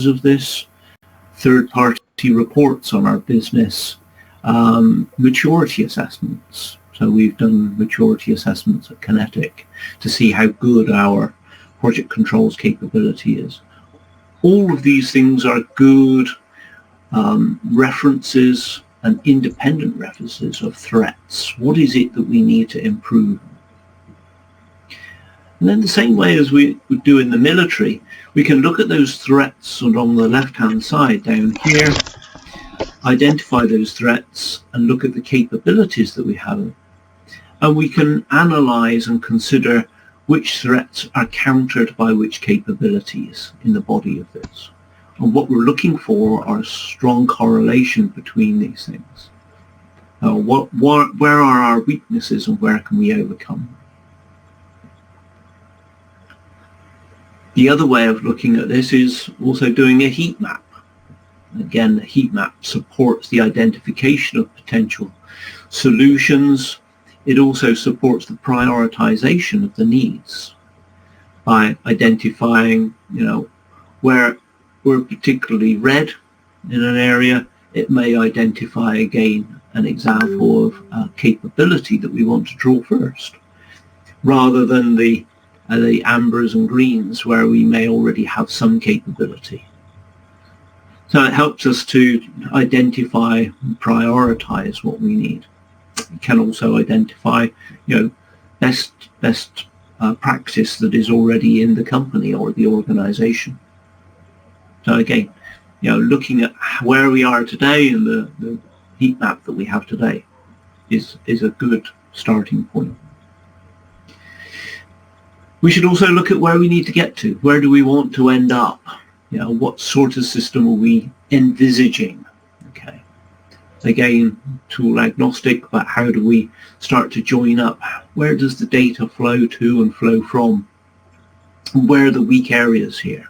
of this, third-party reports on our business, maturity assessments. So we've done maturity assessments at Kinetic to see how good our project controls capability is. All of these things are good references and independent references of threats. What is it that we need to improve? And then the same way as we would do in the military, we can look at those threats along the left-hand side down here, identify those threats and look at the capabilities that we have. And we can analyze and consider which threats are countered by which capabilities in the body of this. And what we're looking for are a strong correlation between these things. Where are our weaknesses and where can we overcome them? The other way of looking at this is also doing a heat map. Again, the heat map supports the identification of potential solutions. It also supports the prioritization of the needs by identifying, where we're particularly red in an area. It may identify again an example of a capability that we want to draw first, rather than the ambers and greens where we may already have some capability. So it helps us to identify and prioritize what we need. It can also identify, best practice that is already in the company or the organization. So again, looking at where we are today and the heat map that we have today is a good starting point. We should also look at where we need to get to. Where do we want to end up? What sort of system are we envisaging? Okay. Again, tool agnostic, but how do we start to join up? Where does the data flow to and flow from? Where are the weak areas here?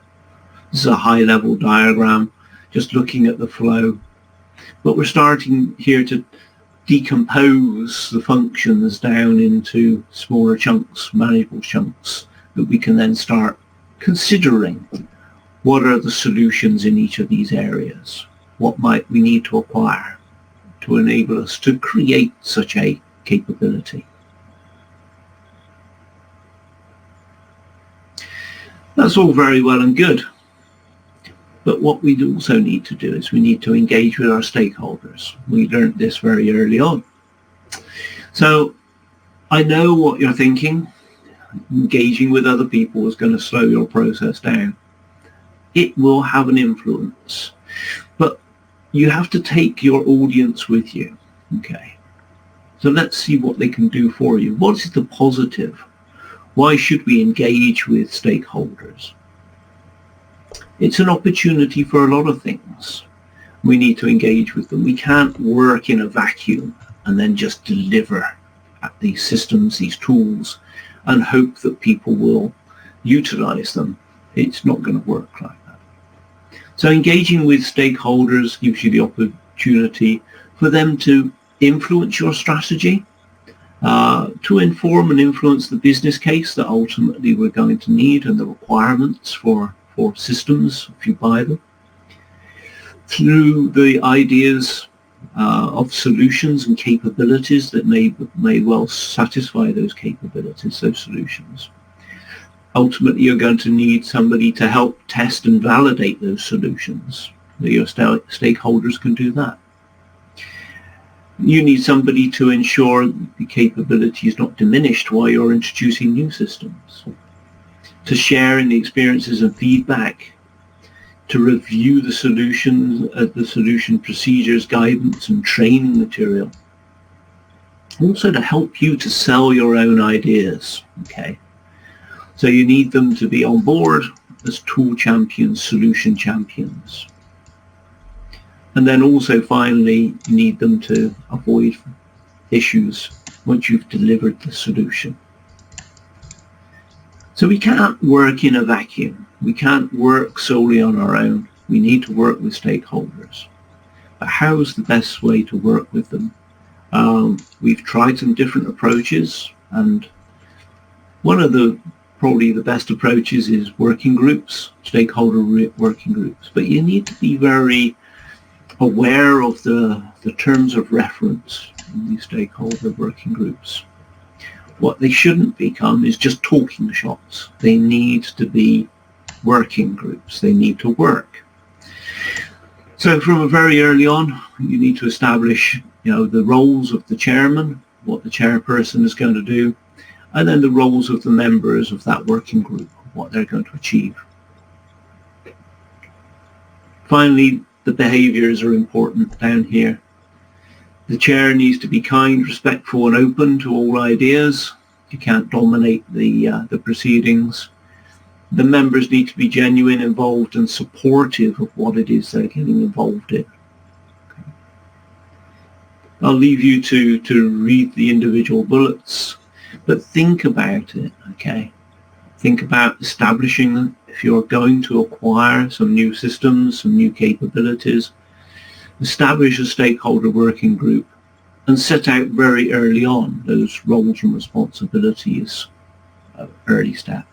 This is a high-level diagram, just looking at the flow. But we're starting here to decompose the functions down into smaller chunks, manageable chunks, that we can then start considering what are the solutions in each of these areas. What might we need to acquire to enable us to create such a capability? That's all very well and good. But what we also need to do is we need to engage with our stakeholders. We learned this very early on. So I know what you're thinking. Engaging with other people is going to slow your process down. It will have an influence. But you have to take your audience with you. Okay. So let's see what they can do for you. What is the positive? Why should we engage with stakeholders? It's an opportunity for a lot of things. We need to engage with them. We can't work in a vacuum and then just deliver at these systems, these tools, and hope that people will utilize them. It's not going to work like that. So engaging with stakeholders gives you the opportunity for them to influence your strategy, to inform and influence the business case that ultimately we're going to need and the requirements for systems if you buy them, through the ideas of solutions and capabilities that may well satisfy those capabilities, those solutions. Ultimately, you're going to need somebody to help test and validate those solutions. Your stakeholders can do that. You need somebody to ensure the capability is not diminished while you're introducing new systems, to share in the experiences and feedback, to review the solutions, the solution procedures, guidance and training material. Also to help you to sell your own ideas. Okay. So you need them to be on board as tool champions, solution champions. And then also finally, you need them to avoid issues once you've delivered the solution. So we can't work in a vacuum. We can't work solely on our own. We need to work with stakeholders. But how is the best way to work with them? We've tried some different approaches, and one of the probably the best approaches is working groups, stakeholder working groups. But you need to be very aware of the terms of reference in these stakeholder working groups. What they shouldn't become is just talking shops. They need to be working groups. They need to work. So from very early on, you need to establish, the roles of the chairman, what the chairperson is going to do, and then the roles of the members of that working group, what they're going to achieve. Finally, the behaviours are important down here. The chair needs to be kind, respectful and open to all ideas. You can't dominate the proceedings. The members need to be genuine, involved and supportive of what it is they're getting involved in. Okay. I'll leave you to read the individual bullets, but think about it, okay? Think about establishing them. If you're going to acquire some new systems, some new capabilities, establish a stakeholder working group and set out very early on those roles and responsibilities at early step.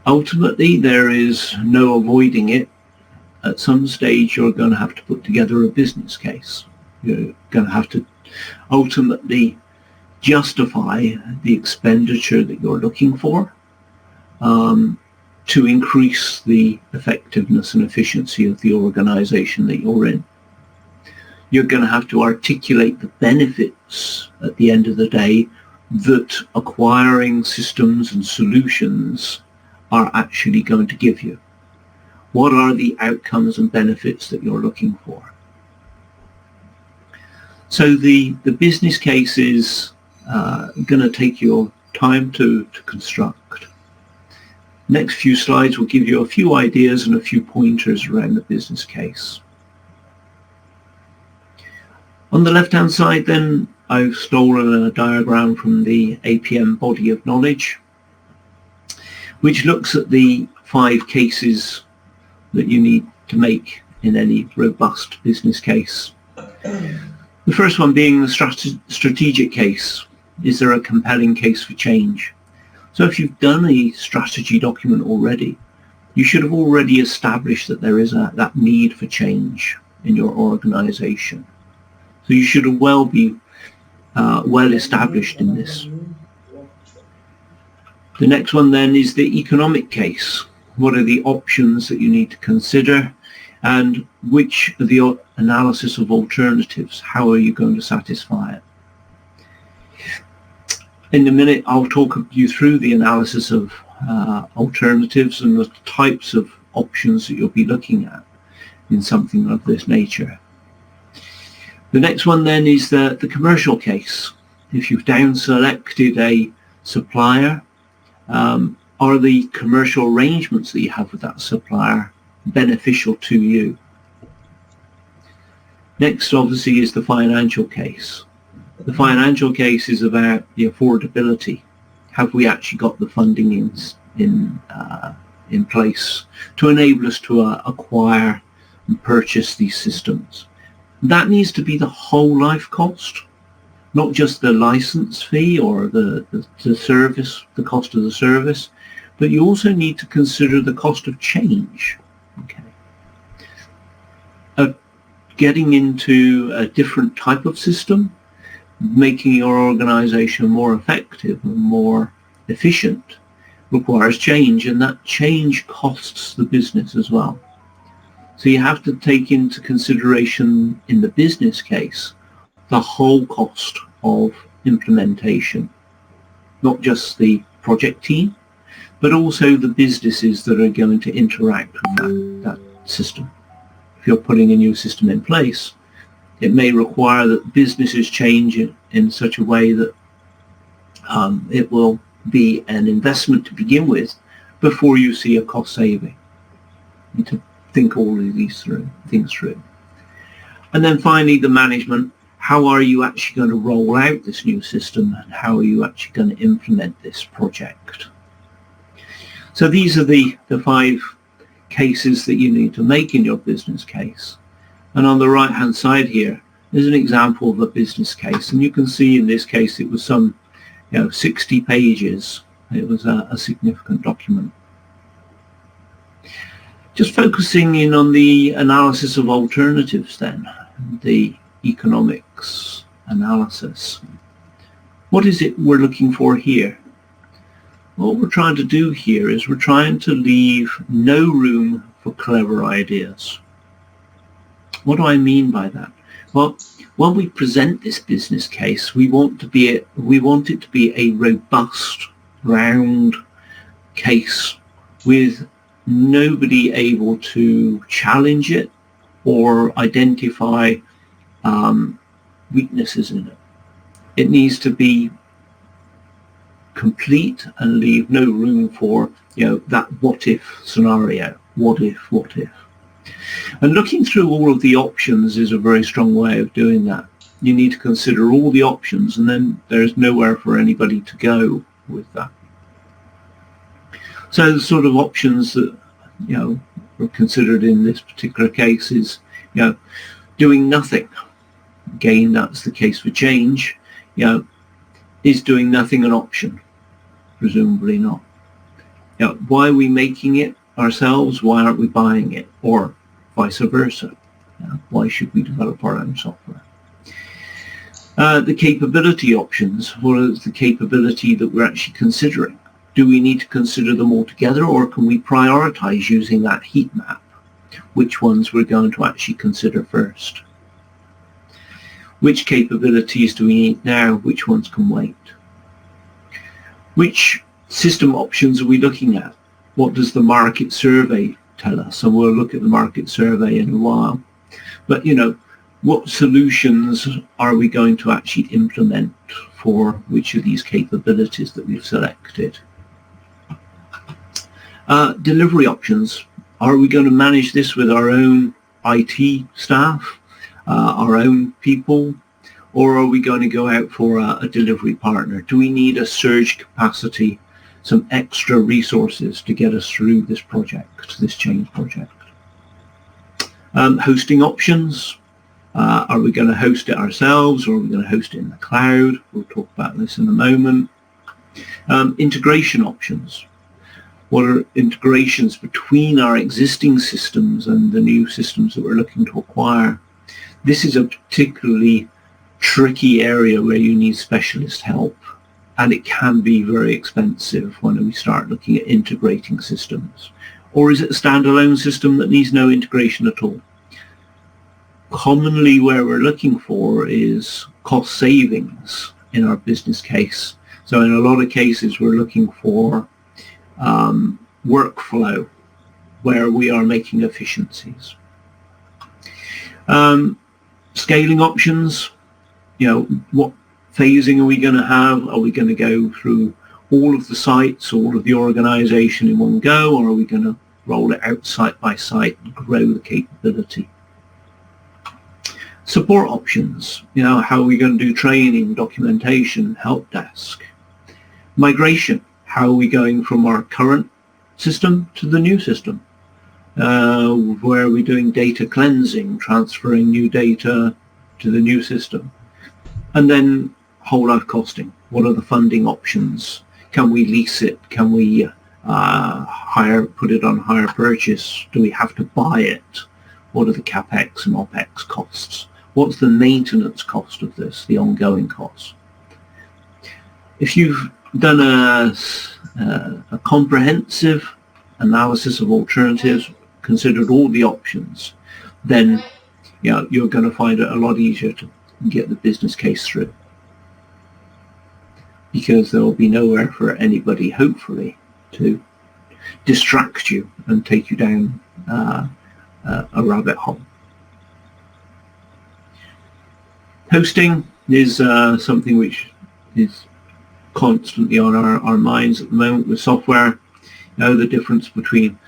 Ultimately, there is no avoiding it. At some stage, you're going to have to put together a business case. You're going to have to ultimately justify the expenditure that you're looking for to increase the effectiveness and efficiency of the organization that you're in. You're going to have to articulate the benefits at the end of the day that acquiring systems and solutions are actually going to give you. What are the outcomes and benefits that you're looking for? So the business case is going to take your time to construct. Next few slides will give you a few ideas and a few pointers around the business case. On the left-hand side then, I've stolen a diagram from the APM body of knowledge, which looks at the 5 cases that you need to make in any robust business case. The first one being the strategic case. Is there a compelling case for change? So if you've done a strategy document already, you should have already established that there is that need for change in your organization. So you should well be well established in this. The next one then is the economic case. What are the options that you need to consider, and which are the analysis of alternatives? How are you going to satisfy it? In a minute, I'll talk you through the analysis of alternatives and the types of options that you'll be looking at in something of this nature. The next one then is the commercial case. If you've down selected a supplier, are the commercial arrangements that you have with that supplier beneficial to you? Next, obviously, is the financial case. The financial case is about the affordability. Have we actually got the funding in place to enable us to acquire and purchase these systems? That needs to be the whole life cost, not just the license fee or the service, the cost of the service, but you also need to consider the cost of change. Okay. Getting into a different type of system, making your organization more effective and more efficient requires change, and that change costs the business as well. So you have to take into consideration in the business case the whole cost of implementation, not just the project team, but also the businesses that are going to interact with that system. If you're putting a new system in place, it may require that businesses change it in such a way that it will be an investment to begin with before you see a cost saving. You need to think all of these things through. And then finally, the management. How are you actually going to roll out this new system, and how are you actually going to implement this project? So these are the 5 cases that you need to make in your business case. And on the right hand side here is an example of a business case, and you can see in this case it was some 60 pages. It was a significant document. Just focusing in on the analysis of alternatives then, the economics analysis. What is it we're looking for here? What we're trying to do here is we're trying to leave no room for clever ideas. What do I mean by that? Well, when we present this business case, we want it to be a robust, round case with nobody able to challenge it or identify weaknesses in it. It needs to be complete and leave no room for that what if scenario. What if? And looking through all of the options is a very strong way of doing that. You need to consider all the options, and then there's nowhere for anybody to go with that. So the sort of options that were considered in this particular case is doing nothing. Again, that's the case for change. Is doing nothing an option? Presumably not. Why are we making it ourselves? Why aren't we buying it? Or vice versa. Why should we develop our own software? The capability options. What is the capability that we're actually considering? Do we need to consider them all together, or can we prioritize using that heat map? Which ones we're going to actually consider first? Which capabilities do we need now? Which ones can wait? Which system options are we looking at? What does the market survey tell us? And we'll look at the market survey in a while. But, what solutions are we going to actually implement for which of these capabilities that we've selected? Delivery options. Are we going to manage this with our own IT staff, our own people, or are we going to go out for a delivery partner? Do we need a surge capacity, some extra resources to get us through this project, this change project? Hosting options. Are we going to host it ourselves, or are we going to host it in the cloud? We'll talk about this in a moment. Integration options. What are integrations between our existing systems and the new systems that we're looking to acquire? This is a particularly tricky area where you need specialist help, and it can be very expensive when we start looking at integrating systems. Or is it a standalone system that needs no integration at all? Commonly where we're looking for is cost savings in our business case. So in a lot of cases we're looking for workflow where we are making efficiencies. Scaling options, what phasing are we going to have? Are we going to go through all of the sites, all of the organization in one go, or are we going to roll it out site by site and grow the capability? Support options, how are we going to do training, documentation, help desk? Migration, how are we going from our current system to the new system? Where are we doing data cleansing, transferring new data to the new system? And then whole life costing. What are the funding options? Can we lease it? Can we put it on hire purchase? Do we have to buy it? What are the capex and opex costs? What's the maintenance cost of this, the ongoing costs? If you've done a comprehensive analysis of alternatives, considered all the options, then you're going to find it a lot easier to get the business case through, because there will be nowhere for anybody, hopefully, to distract you and take you down a rabbit hole. Hosting is something which is constantly on our minds at the moment with software. The difference between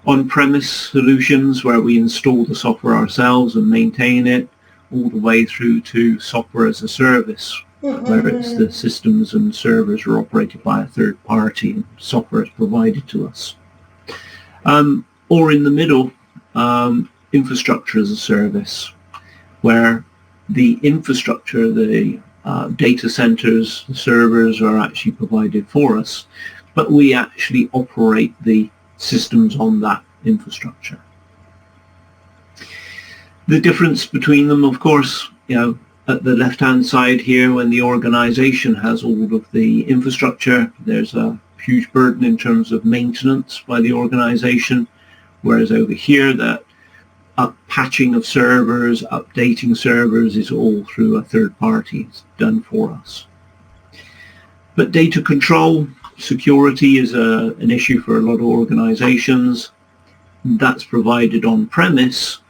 on-premise solutions where we install the software ourselves and maintain it, all the way through to software as a service, where it's the systems and servers are operated by a third party and software is provided to us. Or in the middle, infrastructure as a service, where the infrastructure, the data centers, the servers are actually provided for us, but we actually operate the systems on that infrastructure. The difference between them, of course, at the left-hand side here, when the organization has all of the infrastructure, there's a huge burden in terms of maintenance by the organization, whereas over here, that patching of servers, updating servers is all through a third party. It's done for us. But data control, security is an issue for a lot of organizations. That's provided on premise.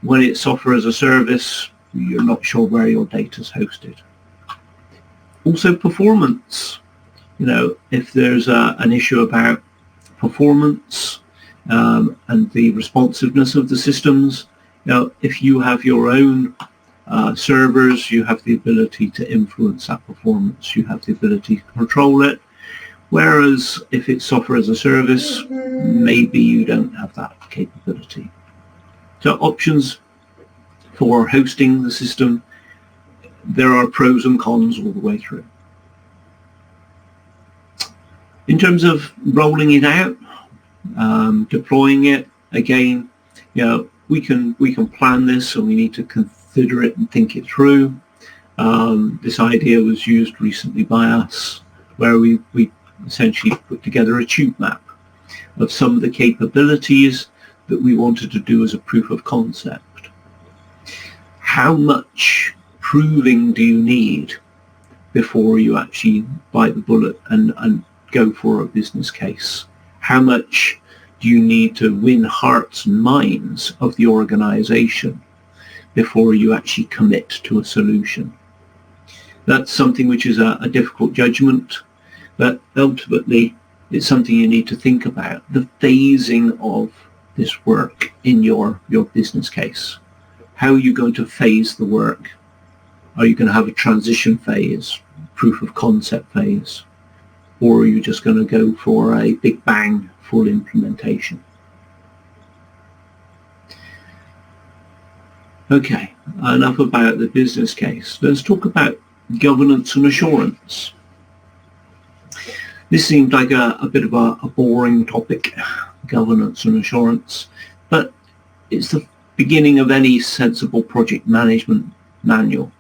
When it's software as a service, you're not sure where your data is hosted. Also performance. If there's an issue about performance and the responsiveness of the systems, if you have your own servers, you have the ability to influence that performance. You have the ability to control it. Whereas if it's software as a service, maybe you don't have that capability. So options for hosting the system, there are pros and cons all the way through. In terms of rolling it out, deploying it, again, we can plan this, and we need to consider it and think it through. This idea was used recently by us, where we essentially put together a tube map of some of the capabilities that we wanted to do as a proof of concept. How much proving do you need before you actually bite the bullet and go for a business case? How much do you need to win hearts and minds of the organization before you actually commit to a solution? That's something which is a difficult judgment, but ultimately it's something you need to think about, the phasing of this work in your business case. How are you going to phase the work? Are you going to have a transition phase, proof of concept phase, or are you just going to go for a big bang full implementation? Okay, enough about the business case. Let's talk about governance and assurance. This seemed like a bit of a boring topic, governance and assurance, but it's the beginning of any sensible project management manual.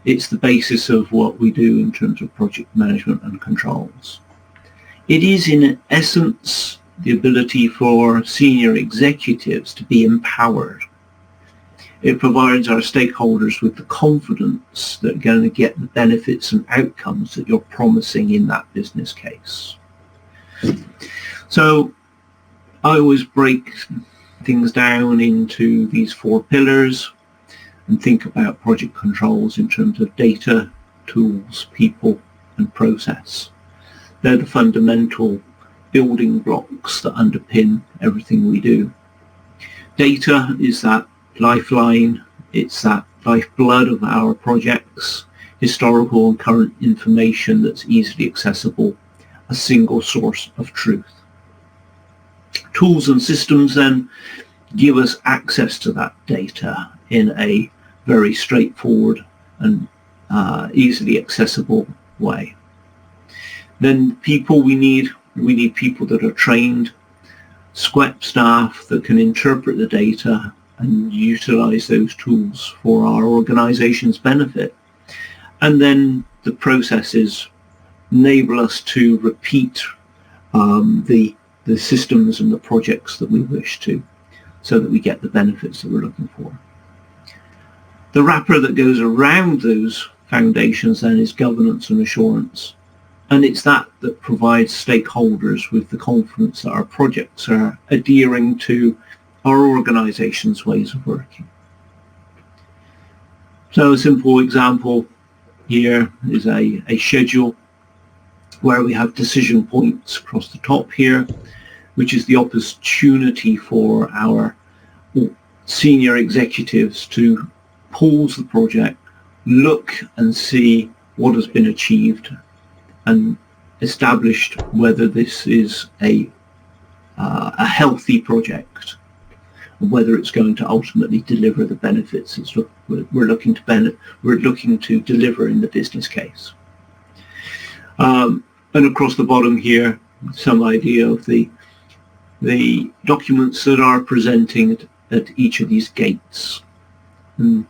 It's the basis of what we do in terms of project management and controls. It is, in essence, the ability for senior executives to be empowered. It provides our stakeholders with the confidence that they're going to get the benefits and outcomes that you're promising in that business case. So I always break things down into these 4 pillars and think about project controls in terms of data, tools, people, and process. They're the fundamental building blocks that underpin everything we do. Data is that lifeline, it's that lifeblood of our projects, historical and current information that's easily accessible, a single source of truth. Tools and systems then give us access to that data in a very straightforward and easily accessible way. Then people, we need people that are trained, SQEP staff that can interpret the data and utilize those tools for our organization's benefit. And then the processes enable us to repeat the systems and the projects that we wish to, so that we get the benefits that we're looking for. The wrapper that goes around those foundations then is governance and assurance. And it's that provides stakeholders with the confidence that our projects are adhering to our organization's ways of working. So a simple example here is a schedule where we have decision points across the top here, which is the opportunity for our senior executives to pause the project, look and see what has been achieved and established whether this is a healthy project, and whether it's going to ultimately deliver the benefits we're looking to deliver in the business case. And across the bottom here, some idea of the documents that are presenting at each of these gates. And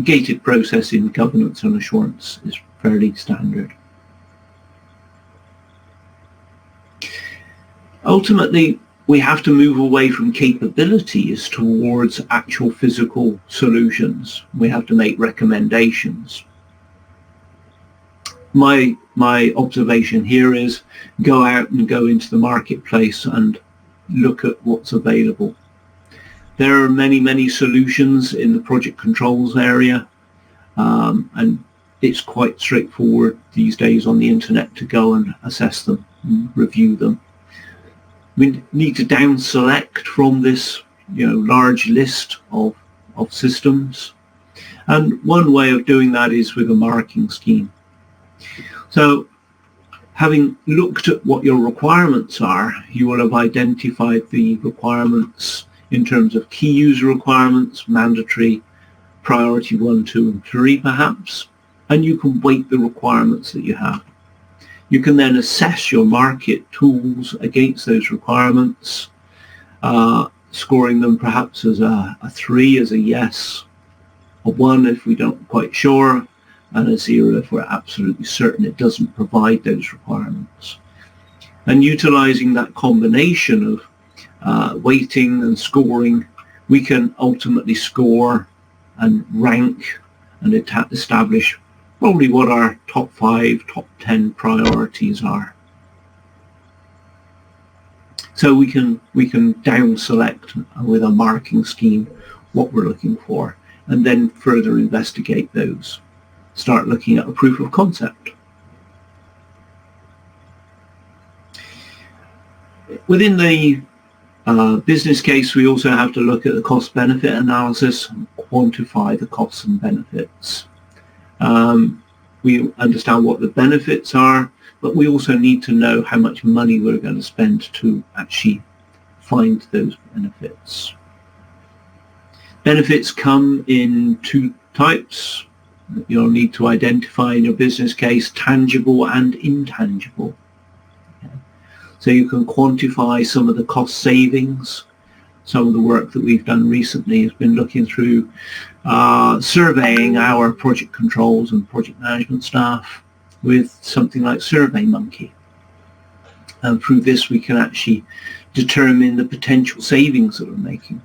gated process in governance and assurance is fairly standard. Ultimately, we have to move away from capabilities towards actual physical solutions. We have to make recommendations. My observation here is go out and go into the marketplace and look at what's available. There are many solutions in the project controls area, and it's quite straightforward these days on the internet to go and assess them and review them. We need to down select from this large list of systems, and one way of doing that is with a marking scheme. So having looked at what your requirements are, you will have identified the requirements in terms of key user requirements, mandatory, priority 1, 2 and 3 perhaps, and you can weight the requirements that you have. You can then assess your market tools against those requirements, scoring them perhaps as a 3 as a yes, a 1 if we don't quite sure, and a 0 if we're absolutely certain it doesn't provide those requirements. And utilizing that combination of weighting and scoring, we can ultimately score and rank and establish probably what our top 5, top 10 priorities are. So we can down select with a marking scheme what we're looking for, and then further investigate those. Start looking at a proof of concept. Within the business case, we also have to look at the cost-benefit analysis and quantify the costs and benefits. We understand what the benefits are, but we also need to know how much money we're going to spend to actually find those benefits. Benefits come in 2 types. You'll need to identify in your business case tangible and intangible. So you can quantify some of the cost savings. Some of the work that we've done recently has been looking through surveying our project controls and project management staff with something like SurveyMonkey. And through this we can actually determine the potential savings that we're making.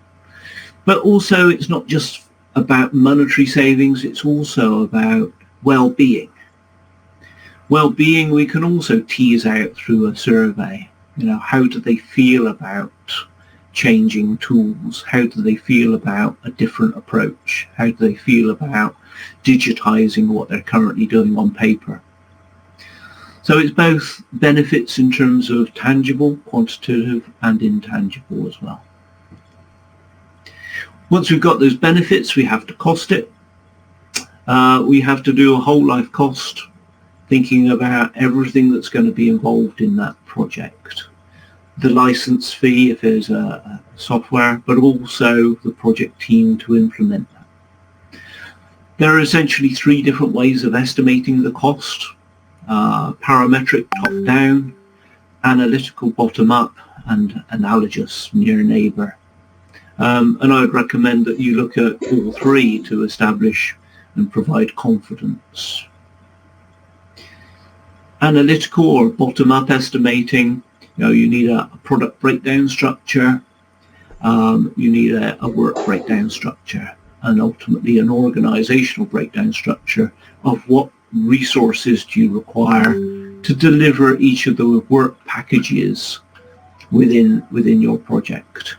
But also it's not just about monetary savings, it's also about well-being. Well-being we can also tease out through a survey. How do they feel about changing tools? How do they feel about a different approach? How do they feel about digitizing what they're currently doing on paper? So it's both benefits in terms of tangible, quantitative and intangible as well. Once we've got those benefits, we have to cost it. We have to do a whole life cost, thinking about everything that's going to be involved in that project. The license fee if there's a software, but also the project team to implement that. There are essentially 3 different ways of estimating the cost. Parametric top-down, analytical bottom-up, and analogous near neighbour. And I would recommend that you look at all 3 to establish and provide confidence. Analytical or bottom-up estimating, you need a product breakdown structure, you need a work breakdown structure, and ultimately an organizational breakdown structure of what resources do you require to deliver each of the work packages within your project.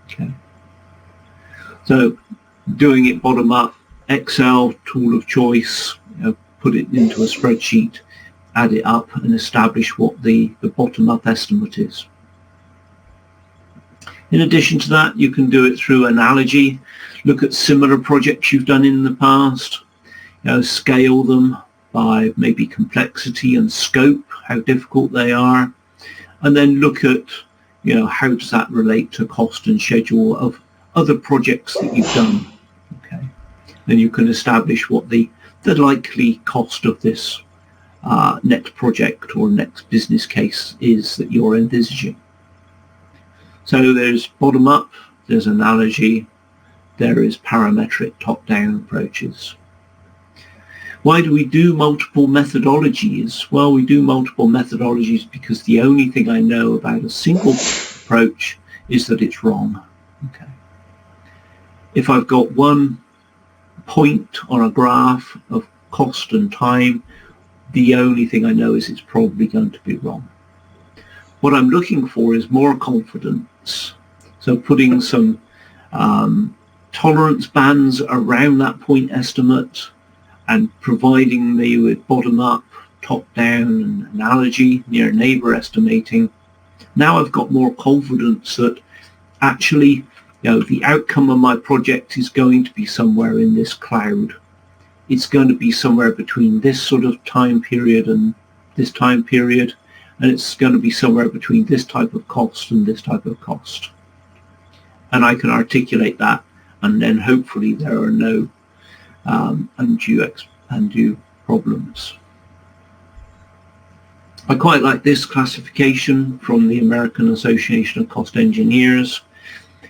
Okay. So doing it bottom up, Excel, tool of choice, put it into a spreadsheet, add it up and establish what the bottom up estimate is. In addition to that, you can do it through analogy, look at similar projects you've done in the past, scale them by maybe complexity and scope, how difficult they are, and then look at how does that relate to cost and schedule of other projects that you've done. Okay, then you can establish what the likely cost of this next project or next business case is that you're envisaging. So there's bottom up, there's analogy, there is parametric top-down approaches. Why do we do multiple methodologies? Well, we do multiple methodologies because the only thing I know about a single approach is that it's wrong. Okay. If I've got one point on a graph of cost and time, the only thing I know is it's probably going to be wrong. What I'm looking for is more confidence. So putting some tolerance bands around that point estimate and providing me with bottom-up, top-down and analogy, near neighbor estimating. Now I've got more confidence that actually, the outcome of my project is going to be somewhere in this cloud. It's going to be somewhere between this sort of time period and this time period, and it's going to be somewhere between this type of cost and this type of cost. And I can articulate that, and then hopefully there are no undue problems. I quite like this classification from the American Association of Cost Engineers,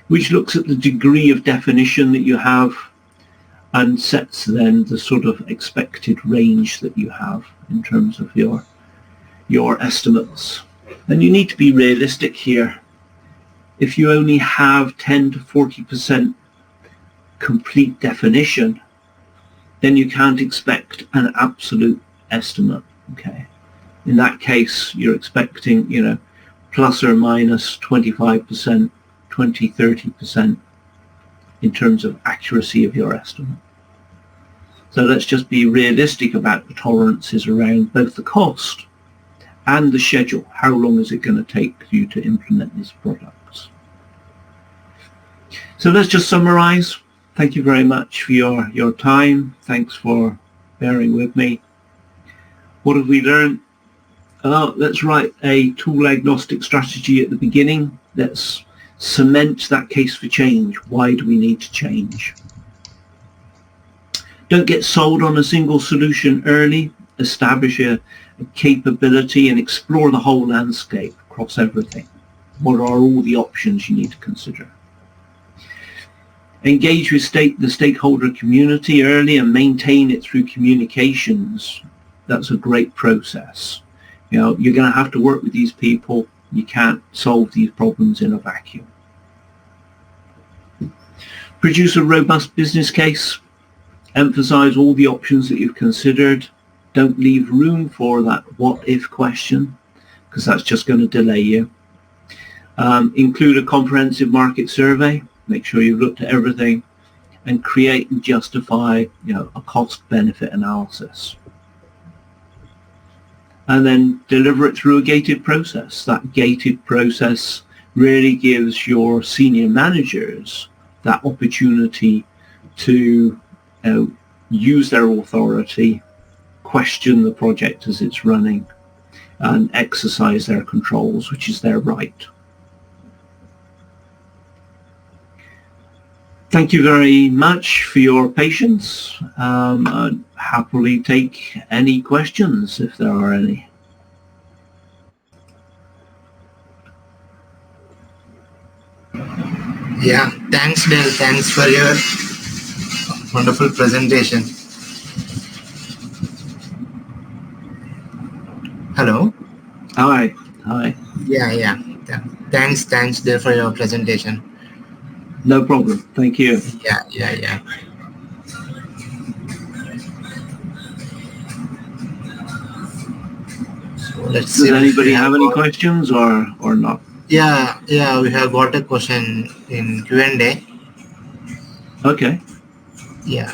which looks at the degree of definition that you have and sets then the sort of expected range that you have in terms of your estimates. And you need to be realistic here. If you only have 10 to 40% complete definition, then you can't expect an absolute estimate. Okay. In that case, you're expecting, plus or minus 25%, 20, 30% in terms of accuracy of your estimate. So let's just be realistic about the tolerances around both the cost and the schedule. How long is it going to take you to implement these products? So let's just summarize. Thank you very much for your time. Thanks for bearing with me. What have we learned? Let's write a tool agnostic strategy at the beginning. Let's cement that case for change. Why do we need to change? Don't get sold on a single solution early. Establish a capability and explore the whole landscape across everything. What are all the options you need to consider? Engage with the stakeholder community early and maintain it through communications. That's a great process. You're going to have to work with these people. You can't solve these problems in a vacuum. Produce a robust business case. Emphasize all the options that you've considered. Don't leave room for that what-if question, because that's just going to delay you. Include a comprehensive market survey. Make sure you've looked at everything, and create and justify, a cost-benefit analysis. And then deliver it through a gated process. That gated process really gives your senior managers that opportunity to use their authority, question the project as it's running, and exercise their controls, which is their right. Thank you very much for your patience. I'd happily take any questions if there are any. Yeah, thanks Dale. Thanks for your wonderful presentation. Hello? Hi. Yeah. Thanks Dale for your presentation. No problem. Thank you. Yeah. So let's see. Does anybody have any questions or not? Yeah, we have got a question in Q&A. Okay. Yeah.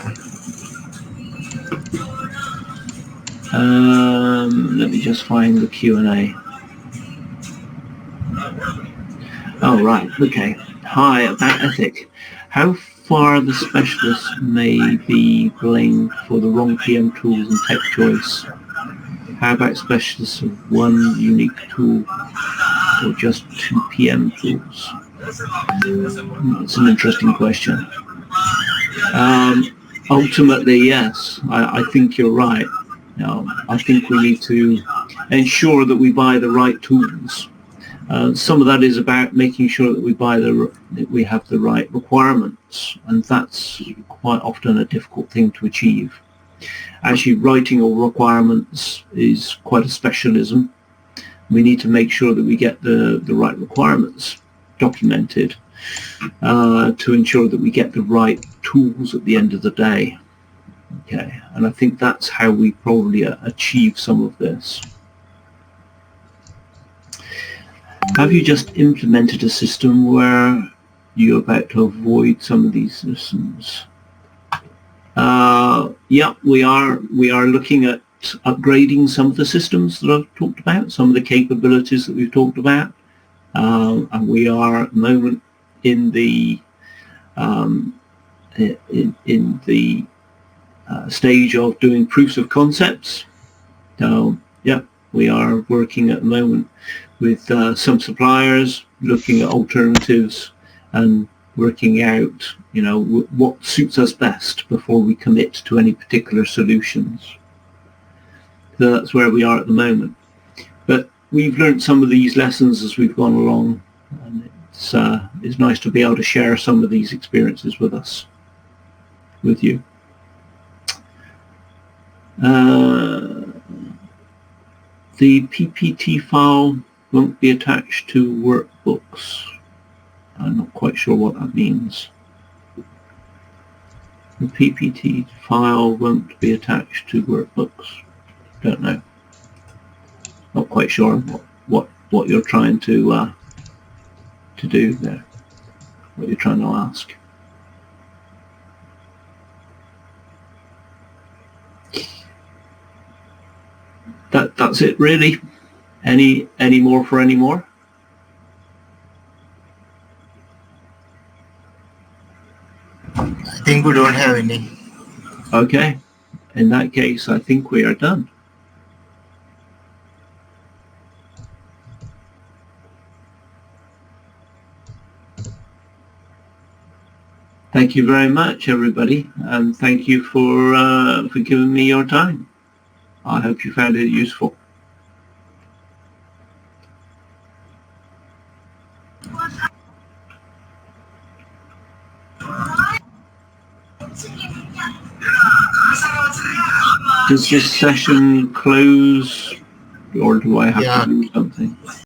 Let me just find the Q&A. Oh, right. Okay. Hi, about ethic. How far the specialists may be blamed for the wrong PM tools and tech choice? How about specialists of one unique tool or just two PM tools? It's an interesting question. Ultimately, yes, I think you're right. I think we need to ensure that we buy the right tools. Some of that is about making sure that we have the right requirements, and that's quite often a difficult thing to achieve. Actually, writing all requirements is quite a specialism. We need to make sure that we get the right requirements documented to ensure that we get the right tools at the end of the day. Okay, and I think that's how we probably achieve some of this. Have you just implemented a system where you're about to avoid some of these systems? Yeah, we are looking at upgrading some of the systems that I've talked about, some of the capabilities that we've talked about, and we are at the moment in the stage of doing proofs of concepts. So yeah, we are working at the moment with some suppliers, looking at alternatives and working out, what suits us best before we commit to any particular solutions. So that's where we are at the moment. But we've learned some of these lessons as we've gone along, and it's nice to be able to share some of these experiences with you. The PPT file won't be attached to workbooks. I'm not quite sure what that means. The PPT file won't be attached to workbooks. Don't know. Not quite sure what you're trying to do there. What you're trying to ask. That's it really. Any more for any more? I think we don't have any. Okay. In that case, I think we are done. Thank you very much, everybody, and thank you for giving me your time. I hope you found it useful. Does this session close, or do I have to do something?